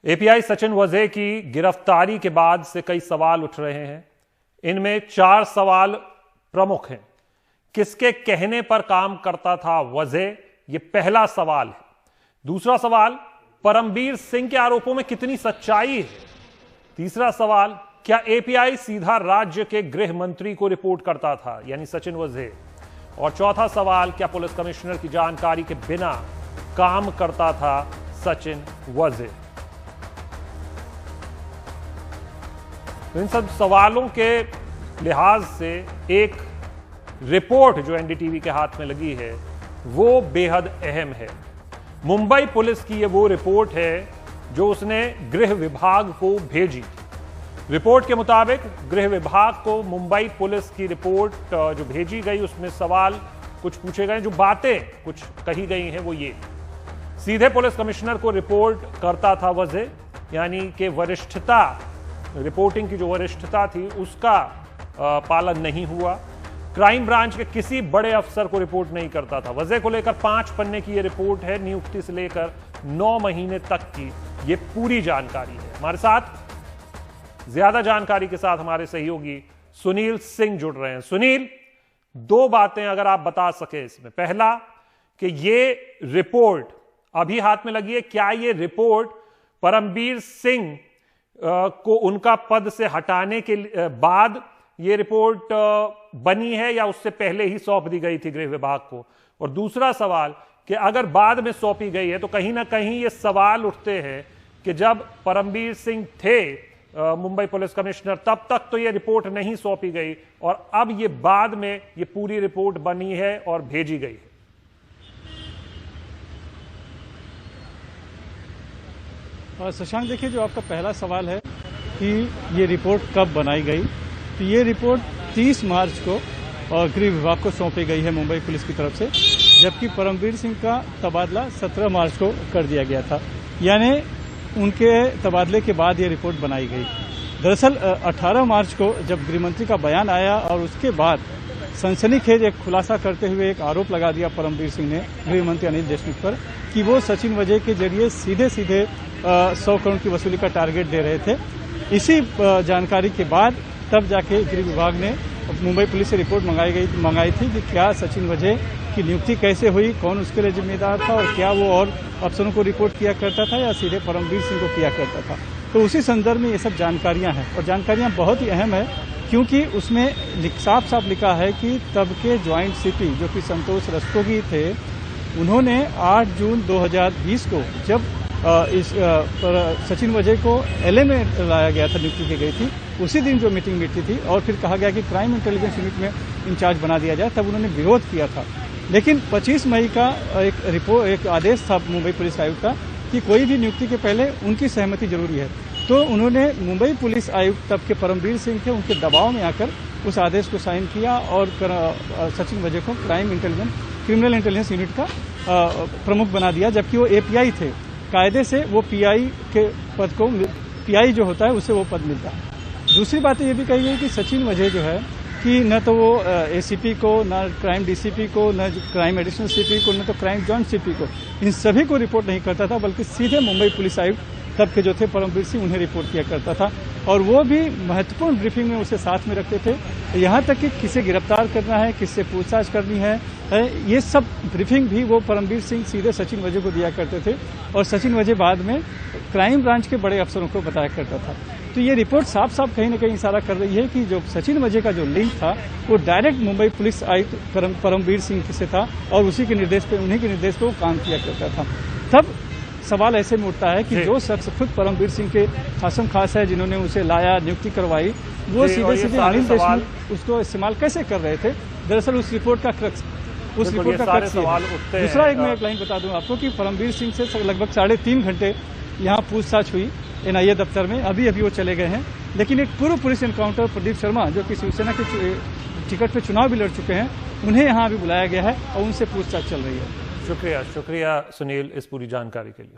API Sachin वजे की गिरफ्तारी के बाद से कई सवाल उठ रहे हैं। इनमें 4 सवाल प्रमुख हैं। किसके कहने पर काम करता था वजे? यह पहला सवाल है। दूसरा सवाल, परमबीर सिंह के आरोपों में कितनी सच्चाई है? तीसरा सवाल, क्या एपीआई सीधा राज्य के गृह मंत्री को रिपोर्ट करता था, यानी सचिन वजे? और चौथा सवाल, क्या पुलिस कमिश्नर की जानकारी के बिना काम करता था सचिन वजे? इन सब सवालों के लिहाज से एक रिपोर्ट जो एनडीटीवी के हाथ में लगी है वो बेहद अहम है। मुंबई पुलिस की ये वो रिपोर्ट है जो उसने गृह विभाग को भेजी। रिपोर्ट के मुताबिक गृह विभाग को मुंबई पुलिस की रिपोर्ट जो भेजी गई उसमें सवाल कुछ पूछे गए, जो बातें कुछ कही गई हैं वो ये: सीधे पुलिस कमिश्नर को रिपोर्ट करता था वजे, यानी कि वरिष्ठता, रिपोर्टिंग की जो वरिष्ठता थी उसका पालन नहीं हुआ। क्राइम ब्रांच के किसी बड़े अफसर को रिपोर्ट नहीं करता था। वजह को लेकर 5 पन्ने की यह रिपोर्ट है, नियुक्ति से लेकर 9 महीने तक की यह पूरी जानकारी है। हमारे साथ ज्यादा जानकारी के साथ हमारे सहयोगी सुनील सिंह जुड़ रहे हैं। सुनील, 2 बातें अगर आप बता सके इसमें। पहला कि ये रिपोर्ट अभी हाथ में लगी है, क्या ये रिपोर्ट परमबीर सिंह को उनका पद से हटाने के बाद यह रिपोर्ट बनी है या उससे पहले ही सौंप दी गई थी गृह विभाग को? और दूसरा सवाल कि अगर बाद में सौंपी गई है तो कहीं ना कहीं ये सवाल उठते हैं कि जब परमबीर सिंह थे मुंबई पुलिस कमिश्नर तब तक तो ये रिपोर्ट नहीं सौंपी गई और अब ये बाद में ये पूरी रिपोर्ट बनी है और भेजी गई है। शशांक, देखिए, जो आपका पहला सवाल है कि ये रिपोर्ट कब बनाई गई, तो ये रिपोर्ट 30 मार्च को गृह विभाग को सौंपी गई है मुंबई पुलिस की तरफ से, जबकि परमबीर सिंह का तबादला 17 मार्च को कर दिया गया था, यानी उनके तबादले के बाद ये रिपोर्ट बनाई गई। दरअसल 18 मार्च को जब गृहमंत्री का बयान आया और उसके बाद सनसनीखेज एक खुलासा करते हुए एक आरोप लगा दिया परमबीर सिंह ने गृहमंत्री अनिल देशमुख पर कि वो सचिन वजे के जरिए सीधे 100 करोड़ की वसूली का टारगेट दे रहे थे। इसी जानकारी के बाद तब जाके गृह विभाग ने मुंबई पुलिस से रिपोर्ट मंगाई थी कि क्या सचिन वजे की नियुक्ति कैसे हुई, कौन उसके लिए जिम्मेदार था और क्या वो और अफसरों को रिपोर्ट किया करता था या सीधे परमबीर सिंह को किया करता था। तो उसी संदर्भ में ये सब जानकारियां हैं और जानकारियां बहुत ही अहम है, क्योंकि उसमें साफ साफ लिखा है कि तब के ज्वाइंट सीपी जो कि संतोष रस्तोगी थे, उन्होंने 8 जून 2020 को जब सचिन वजे को एलए में लाया गया था, नियुक्ति की गई थी, उसी दिन जो मीटिंग बैठी थी और फिर कहा गया कि क्राइम इंटेलिजेंस यूनिट में इंचार्ज बना दिया जाए, तब उन्होंने विरोध किया था। लेकिन 25 मई का एक आदेश था मुंबई पुलिस आयुक्त का कि कोई भी नियुक्ति के पहले उनकी सहमति जरूरी है। तो उन्होंने मुंबई पुलिस आयुक्त तब के परमबीर सिंह थे, उनके दबाव में आकर उस आदेश को साइन किया और सचिन वजे को क्रिमिनल इंटेलिजेंस यूनिट का प्रमुख बना दिया, जबकि वो एपीआई थे। कायदे से वो पीआई के पद को, पीआई जो होता है उससे वो पद मिलता है। दूसरी बात ये भी कही गई कि सचिन वजे जो है कि न तो वो एसीपी को, न क्राइम डीसीपी को, न क्राइम एडिशनल सीपी को, न तो क्राइम जॉइंट सीपी को, इन सभी को रिपोर्ट नहीं करता था, बल्कि सीधे मुंबई पुलिस आयुक्त तब के जो थे परमबीर सिंह, उन्हें रिपोर्ट किया करता था और वो भी महत्वपूर्ण ब्रीफिंग में उसे साथ में रखते थे। यहाँ तक कि किसे गिरफ्तार करना है, किससे पूछताछ करनी है, ये सब ब्रीफिंग भी वो परमबीर सिंह सीधे सचिन वजे को दिया करते थे और सचिन वजे बाद में क्राइम ब्रांच के बड़े अफसरों को बताया करता था। तो ये रिपोर्ट साफ साफ कहीं ना कहीं इशारा कर रही है कि जो सचिन वजे का जो लिंक था वो डायरेक्ट मुंबई पुलिस आयुक्त परमबीर सिंह से था और उसी के निर्देश पे, उन्हीं के निर्देश पे वो काम किया करता था। तब सवाल ऐसे में उठता है कि जो शख्स खुद परमबीर सिंह के खासम खास है, जिन्होंने उसे लाया, नियुक्ति करवाई, वो सीधे अनिल देशमुख उसको इस्तेमाल कैसे कर रहे थे? दरअसल उस रिपोर्ट का क्रक्स दूसरा मैं एक लाइन बता दूं आपको कि परमबीर सिंह से लगभग 3.5 घंटे यहाँ पूछताछ हुई एनआईए दफ्तर में। अभी वो चले गए हैं, लेकिन एक पूर्व पुलिस एनकाउंटर प्रदीप शर्मा जो कि शिवसेना के टिकट पे चुनाव भी लड़ चुके हैं, उन्हें यहाँ अभी बुलाया गया है और उनसे पूछताछ चल रही है। शुक्रिया सुनील इस पूरी जानकारी के लिए।